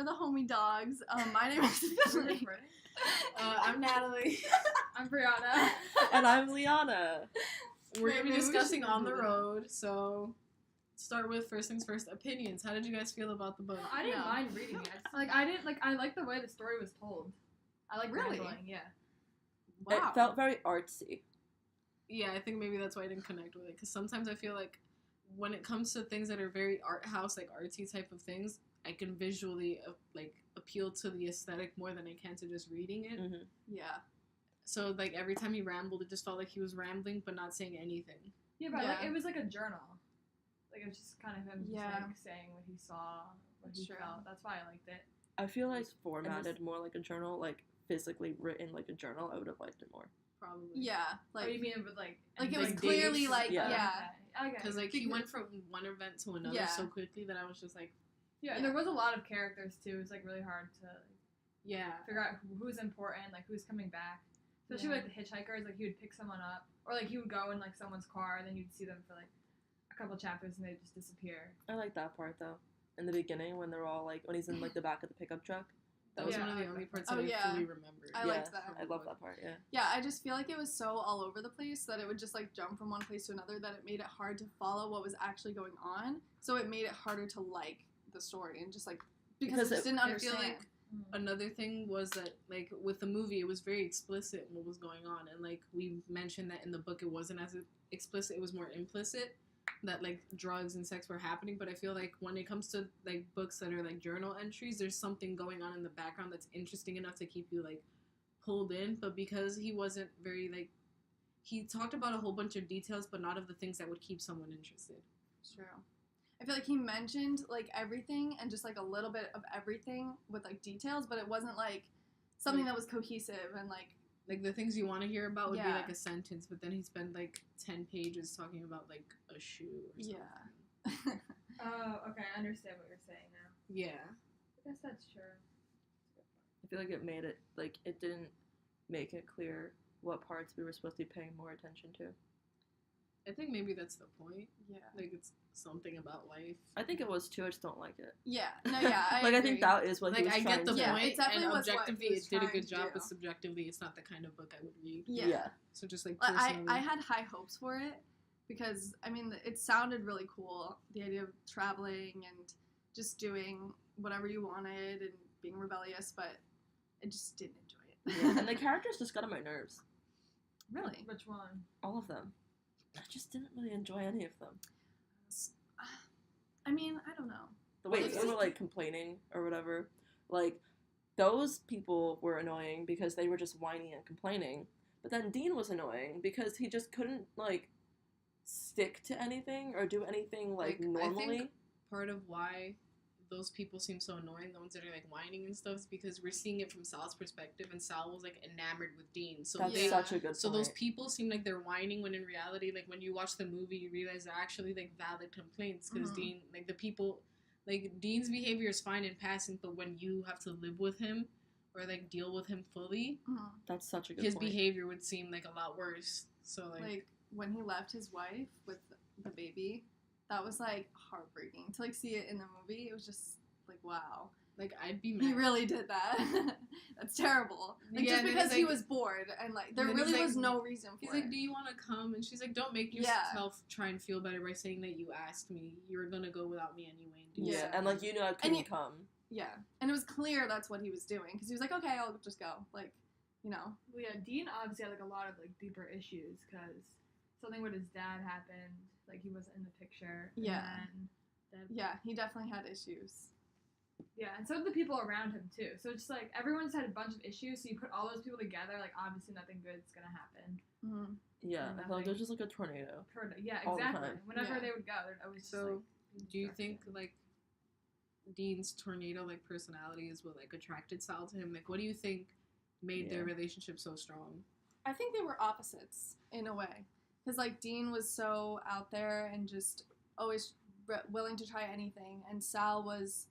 for the homie dogs. My name is Finli. I'm Nathalee. I'm Brianna. And I'm Leanna. We're going to be Maybe we discussing should On do the that. Road, so start with first things first, opinions. How did you guys feel about the book? I didn't No. mind reading it. I liked the way the story was told. I like Really? rambling, yeah. Wow. It felt very artsy. Yeah, I think maybe that's why I didn't connect with it, because sometimes I feel like when it comes to things that are very art house, like artsy type of things, I can visually, appeal to the aesthetic more than I can to just reading it. Mm-hmm. Yeah. So, like, every time he rambled, it just felt like he was rambling but not saying anything. Yeah, but Yeah. Like, it was like a journal. Like, it was just kind of him Yeah. just, like, saying what he saw, what he True. felt. That's why I liked it. I feel like formatted more like a journal, like physically written like a journal. I would have liked it more. Probably. Yeah. Like, Like, you mean with, like it was like clearly dates? like, Yeah. yeah. Okay. Because, like, he went from one event to another Yeah. so quickly that I was just like, Yeah, and there was a lot of characters, too. It was, like, really hard to yeah. figure out who's important, like, who's coming back. Especially Yeah. with, like, the hitchhikers. Like, he would pick someone up. Or, like, he would go in, like, someone's car, and then you'd see them for, like, a couple chapters, and they'd just disappear. I like that part though. In the beginning, when they're all like, when he's in like the back of the pickup truck. That was Yeah. one of the only parts Oh, that I yeah. fully remembered. I Yeah, liked that. I love that part. Yeah. Yeah, I just feel like it was so all over the place that it would just like jump from one place to another that it made it hard to follow what was actually going on. So it made it harder to like the story and just like because I just didn't I feel understand. like another thing was that, like, with the movie, it was very explicit in what was going on. And, like, we mentioned that in the book it wasn't as explicit, it was more implicit that, like, drugs and sex were happening. But I feel like when it comes to, like, books that are, like, journal entries, there's something going on in the background that's interesting enough to keep you, like, pulled in. But because he wasn't very, like, he talked about a whole bunch of details, but not of the things that would keep someone interested. True. I feel like he mentioned like everything and just like a little bit of everything with like details, but it wasn't like something that was cohesive and like Like, the things you want to hear about would be, Yeah. like, a sentence, but then he spent, like, 10 pages talking about, like, a shoe or something. yeah. Oh, okay, I understand what you're saying now. Yeah. I guess that's true. I feel like it made it like it didn't make it clear what parts we were supposed to be paying more attention to. I think maybe that's the point. Yeah. Like, it's something about life. I think it was too. I just don't like it. Yeah. No, yeah. I like I agree. think that is what he Like, was I trying get the to. Yeah, point, it definitely and was what objectively he was it did a trying good to job, do. but subjectively it's not the kind of book I would read. Yeah. Yeah. So just, like, Like, personally. I had high hopes for it because I mean it sounded really cool, the idea of traveling and just doing whatever you wanted and being rebellious, but I just didn't enjoy it. Yeah. And the characters just got on my nerves. Really? Which one? All of them. I just didn't really enjoy any of them. I mean, I don't know. The way Like, they were like complaining or whatever, like those people were annoying because they were just whining and complaining. But then Dean was annoying because he just couldn't like stick to anything or do anything like I normally. think part of why those people seem so annoying, the ones that are, like, whining and stuff, is because we're seeing it from Sal's perspective, and Sal was, like, enamored with Dean. So That's they, such a good so point. those people seem like they're whining when in reality, like, when you watch the movie, you realize they're actually, like, valid complaints, because Mhm. Dean, like, the people, like, Dean's behavior is fine in passing, but when you have to live with him or, like, deal with him fully, That's such a good his point. behavior would seem, like, a lot worse. So, Like when he left his wife with the baby, that was like heartbreaking to like see it in the movie. It was just like wow, like, I'd be mad. he really did that. That's terrible. Like Yeah, just and then because he's he like- was bored and like there and then really he's like- was no reason for He's it. like, do you want to come? And she's like, don't make Yeah. yourself try and feel better by saying that you asked me. You were going to go without me anyway. And do Yeah, Yeah. and like you know I couldn't you- come. Yeah, and it was clear that's what he was doing because he was like, okay, I'll just go. Like, you know. Well, yeah, Dean obviously had like a lot of like deeper issues because something with his dad happened. Like he wasn't in the picture. And Yeah. then Yeah, he definitely had issues. yeah, and so did the people around him too. So it's just like everyone's had a bunch of issues. So you put all those people together, like obviously nothing good's gonna happen. Mm-hmm. Yeah, And I felt like nothing. it was just like a tornado. Yeah, All the exactly. time. Whenever Yeah. they would go, there'd always just, So, like, do you think, destruction. like, Dean's tornado, like, personality is what, like, attracted Sal to him? Like, what do you think made their Yeah. relationship so strong? I think they were opposites in a way, because like Dean was so out there and just always willing to try anything, and Sal was,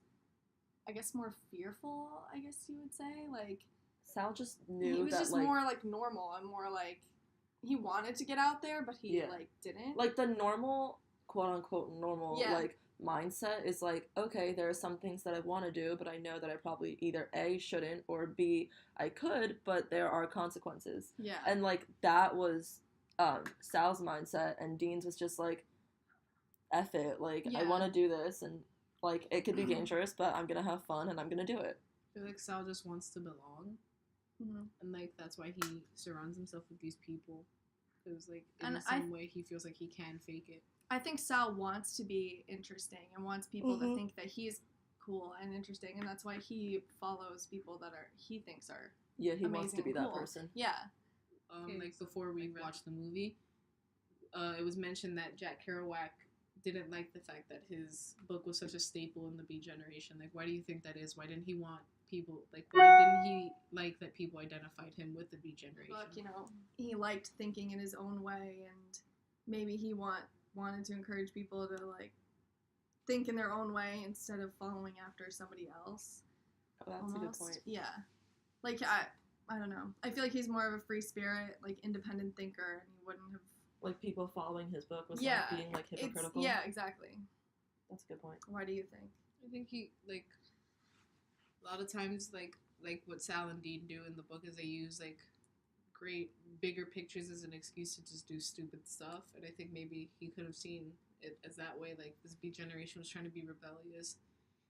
I guess, more fearful. I guess you would say, like Sal just knew he was that just like more like normal and more like he wanted to get out there, but he Yeah. like didn't. like the normal quote unquote normal Yeah. like mindset is like, okay, there are some things that I want to do, but I know that I probably either A, shouldn't, or B, I could, but there are consequences. Yeah. And, like, that was Sal's mindset, and Dean's was just like, F it, like, I Yeah. want to do this, and, like, it could be dangerous, but I'm gonna have fun, and I'm gonna do it. I feel like Sal just wants to belong, Mhm. and like that's why he surrounds himself with these people. Because like in And the same way, he feels like he can fake it. I think Sal wants to be interesting and wants people to think that he's cool and interesting, and that's why he follows people that he thinks are Yeah, he wants amazing to be and that cool. person. Yeah. Like before we watched the movie, it was mentioned that Jack Kerouac didn't like the fact that his book was such a staple in the Beat generation. Like, why do you think that is? Why didn't he want people, like, why didn't he like that people identified him with the Beat generation? Look, you know, he liked thinking in his own way, and maybe he wanted to encourage people to, like, think in their own way instead of following after somebody else. Oh, that's a good point. Yeah. Like, I don't know. I feel like he's more of a free spirit, like, independent thinker, and he wouldn't have... Like, people following his book was Yeah, like being, like, hypocritical. Yeah, exactly. That's a good point. Why do you think? I think he, like, a lot of times, like what Sal and Dean do in the book is they use, like, great bigger pictures as an excuse to just do stupid stuff, and I think maybe he could have seen it as that way, like, this Beat generation was trying to be rebellious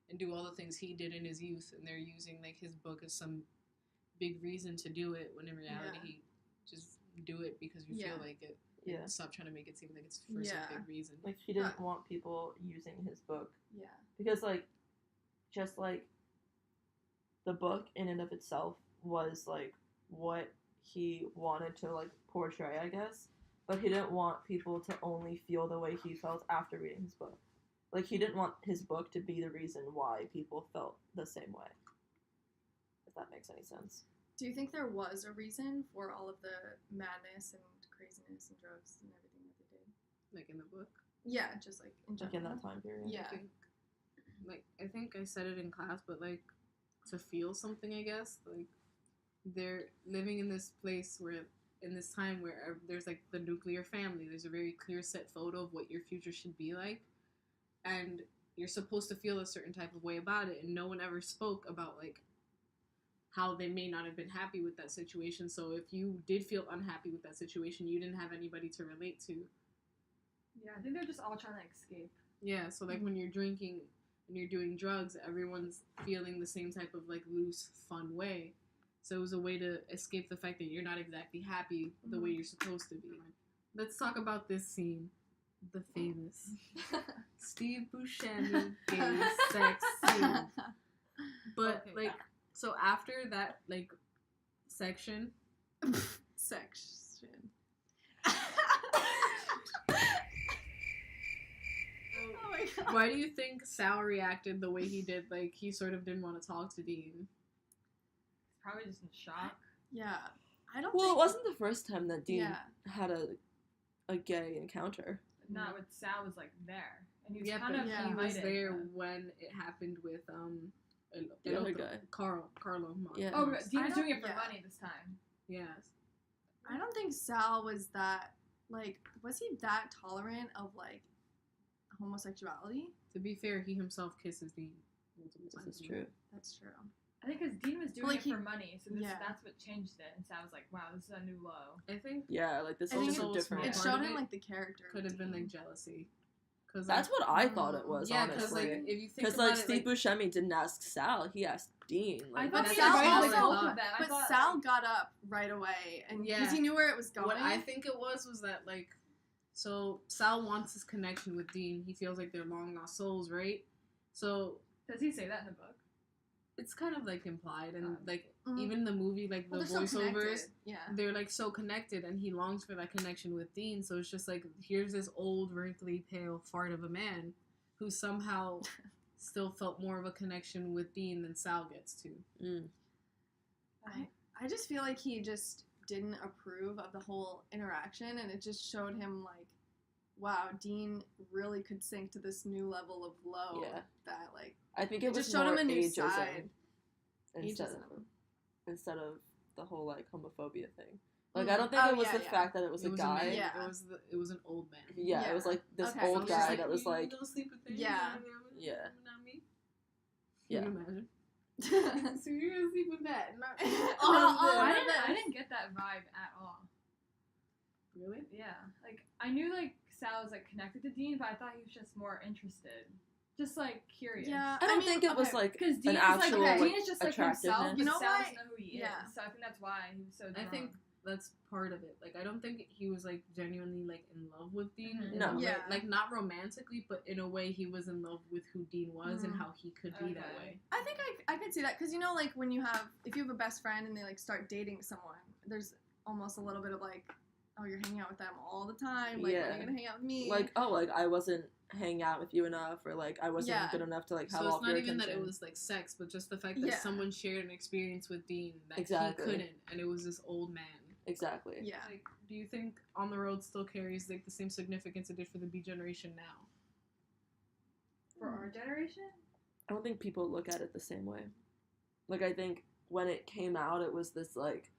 and do all the things he did in his youth, and they're using, like, his book as some big reason to do it, when in reality he just do it because you feel like it. Yeah. Stop trying to make it seem like it's for some big reason. Like, he didn't want people using his book. Yeah. Because, like, just, like, the book in and of itself was, like, what he wanted to, like, portray, I guess. But he didn't want people to only feel the way he felt after reading his book. Like, he didn't want his book to be the reason why people felt the same way. If that makes any sense. Do you think there was a reason for all of the madness and craziness and drugs and everything that they did? Like in the book? Yeah, just like in general. Like in that time period. Yeah. I think I said it in class, but like to feel something, I guess. Like they're living in this place where, in this time where there's like the nuclear family, there's a very clear set photo of what your future should be like. And you're supposed to feel a certain type of way about it, and no one ever spoke about like how they may not have been happy with that situation. So if you did feel unhappy with that situation, you didn't have anybody to relate to. Yeah, I think they're just all trying to escape. Yeah, so like when you're drinking and you're doing drugs, everyone's feeling the same type of like loose, fun way. So it was a way to escape the fact that you're not exactly happy the way you're supposed to be. Let's talk about this scene. The famous Steve Buscemi gay sex scene. But Okay. like, so after that like section, Section. Oh my god. why do you think Sal reacted the way he did? Like, he sort of didn't want to talk to Dean. Probably just in shock. Yeah. I don't Well, think... it wasn't the first time that Dean Yeah. had a gay encounter. Not with Sal was like there, and he was Yeah, kind but of yeah. he was invited, there but- when it happened with The other guy. Carlo. Yeah. Oh, but Dean I was don't- doing it for yeah. money this time. Yes. I don't think Sal was that, like, was he that tolerant of, like, homosexuality? To be fair, he himself kisses Dean multiple times. This is true. That's true. I think because Dean was doing Like, it he- for money, so yeah. that's what changed it. And Sal was like, "Wow, this is a new low." I think Yeah, like this I is think just a it- different. It Part showed of him, it like, the character. could of have been like Dean. jealousy. Cause That's what I thought it was, yeah, because honestly. like if you think Because about like it, Steve Buscemi didn't ask Sal, he asked Dean. I Like, thought that's he Sal invited like also- both of them. I But thought, Sal got up right away, and because Yeah. he knew where it was going. what I think it was that like, so Sal wants his connection with Dean. He feels like they're long lost souls, right? So Does he say that in the book? it's kind of like implied, and like Mhm. even in the movie, like the Well, they're so voiceovers. connected. Yeah. They're like so connected, and he longs for that connection with Dean. So it's just like, here's this old, wrinkly, pale fart of a man who somehow still felt more of a connection with Dean than Sal gets to. mm. I just feel like he just didn't approve of the whole interaction, and it just showed him, like, wow, Dean really could sink to this new level of low. Yeah. That, like, I think it it was just showed more him a new ageism side. instead Ageism. of the whole like homophobia thing. Like, I don't think it was the yeah. fact that it was a guy. man. Yeah. It was an old man. Yeah, it was like this Okay. old So guy that was like, "You don't sleep with him, Yeah. Yeah. Not me." Yeah. Can you imagine? So you're gonna sleep with that? Not I didn't get that vibe at all. Really? Yeah, like I knew like Sal was like connected to Dean, but I thought he was just more interested, just like curious. Yeah. I don't mean, think it was okay, like Because Dean an is actual like like, Dean is just like himself, attractiveness. but You know Sal what? doesn't know who he Yeah. is. So I think that's why he was so drawn. I think that's part of it. Like, I don't think he was like genuinely like in love with Dean. Mhm. in No. a way. Yeah. Like, not romantically, but in a way he was in love with who Dean was and Mhm. how he could be that Okay. way. I think I could see that because like when if you have a best friend and they like start dating someone, there's almost a little bit of like, oh, you're hanging out with them all the time. Like, when Yeah. are you gonna hang out with me? like, oh, like I wasn't hanging out with you enough, or like I wasn't Yeah. good enough to like have So all it's of your not even attention. that it was like sex, but just the fact that Yeah. someone shared an experience with Dean that Exactly. he couldn't, and it was this old man. Exactly. yeah. Like, do you think On the Road still carries like the same significance it did for the B generation now? for our generation. I don't think people look at it the same way. Like, I think when it came out, it was this like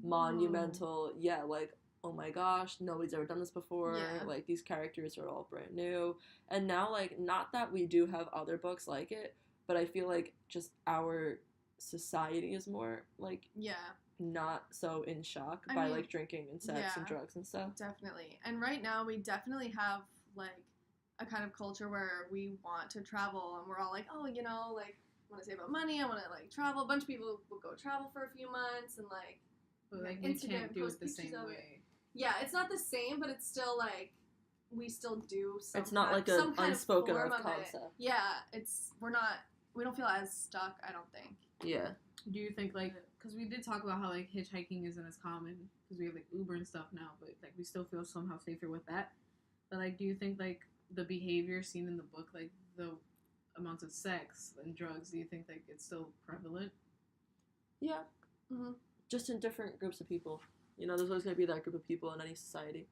monumental, yeah, like, oh my gosh, nobody's ever done this before. Yeah. Like, these characters are all brand new. And now, like, not that we do have other books like it, but I feel like just our society is more like Yeah, not so in shock I by mean, like drinking and sex and yeah. drugs and stuff. definitely. And right now we definitely have like a kind of culture where we want to travel and we're all like, oh, like I want to save up money. I want to like travel. A bunch of people will go travel for a few months and like But like Instagram we can't do post it the pictures same of it. way. yeah, it's not the same, but it's still like we still do some It's not kind, like an some kind unspoken form of it. concept. Yeah, we don't feel as stuck, I don't think. Yeah. Do you think like because we did talk about how like hitchhiking isn't as common because we have like Uber and stuff now, but like we still feel somehow safer with that. But like, do you think like the behavior seen in the book, like the amounts of sex and drugs, do you think like it's still prevalent? Yeah. Mhm. Just in different groups of people. You know, there's always going to be that group of people in any society.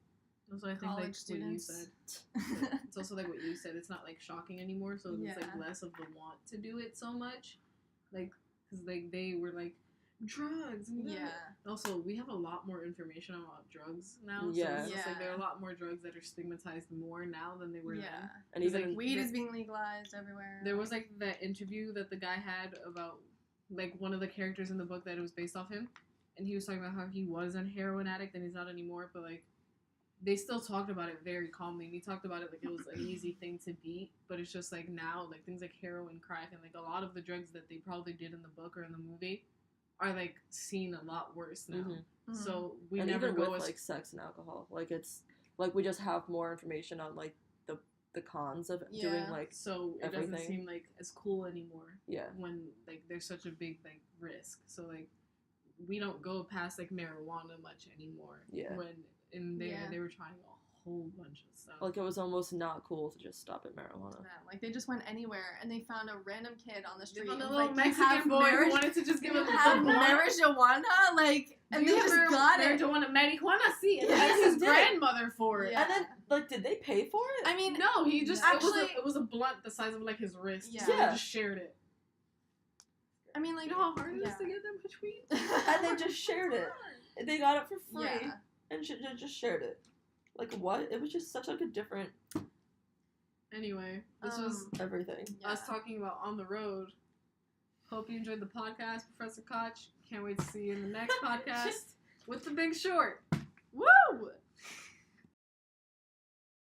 Also, I think College like what you students. said. It's also like what you said. It's not like shocking anymore, so it's like Yeah. less of the want to do it so much, like because like they were like drugs. And Yeah. Also, we have a lot more information about drugs now. Yeah. So it's just, like there are a Yeah. lot more drugs that are stigmatized more now than they were Yeah. then. And It's even like Weed there- is being legalized everywhere. There was like that interview that the guy had about like one of the characters in the book that it was based off him, and he was talking about how he was a heroin addict and he's not anymore, but like they still talked about it very calmly. And he talked about it like it was an easy thing to beat, but it's just like now like things like heroin, crack, and like a lot of the drugs that they probably did in the book or in the movie are like seen a lot worse now. Mhm. Mhm. So we and never even go with as like sex and alcohol, like it's like we just have more information on like the cons of doing Yeah. like so it doesn't everything. seem like as cool anymore yeah. when like there's such a big like risk. So like we don't go past like marijuana much anymore. Yeah. When in there Yeah. they were trying a whole bunch of stuff. Like it was almost not cool to just stop at marijuana. Yeah, like they just went anywhere and they found a random kid on the street. a and was little like, "You have Mexican boy who marijuana- wanted to just give you him have a blunt. marijuana, like, and they just got it. Marijuana, marijuana, see, and Yeah, asked he his did. grandmother for it. Yeah. And then like did they pay for it? I mean, No, he just Actually- it was a blunt the size of like his wrist. Yeah. So Yeah. they just shared it. like, You know how hard it is yeah. to get that much weed? And they just shared it. They got it for free Yeah. and just shared it. Like what? It was just such like a different Anyway, this was everything. Yeah. us talking about On the Road. Hope you enjoyed the podcast, Professor Koch. Can't wait to see you in the next podcast with The Big Short. Woo!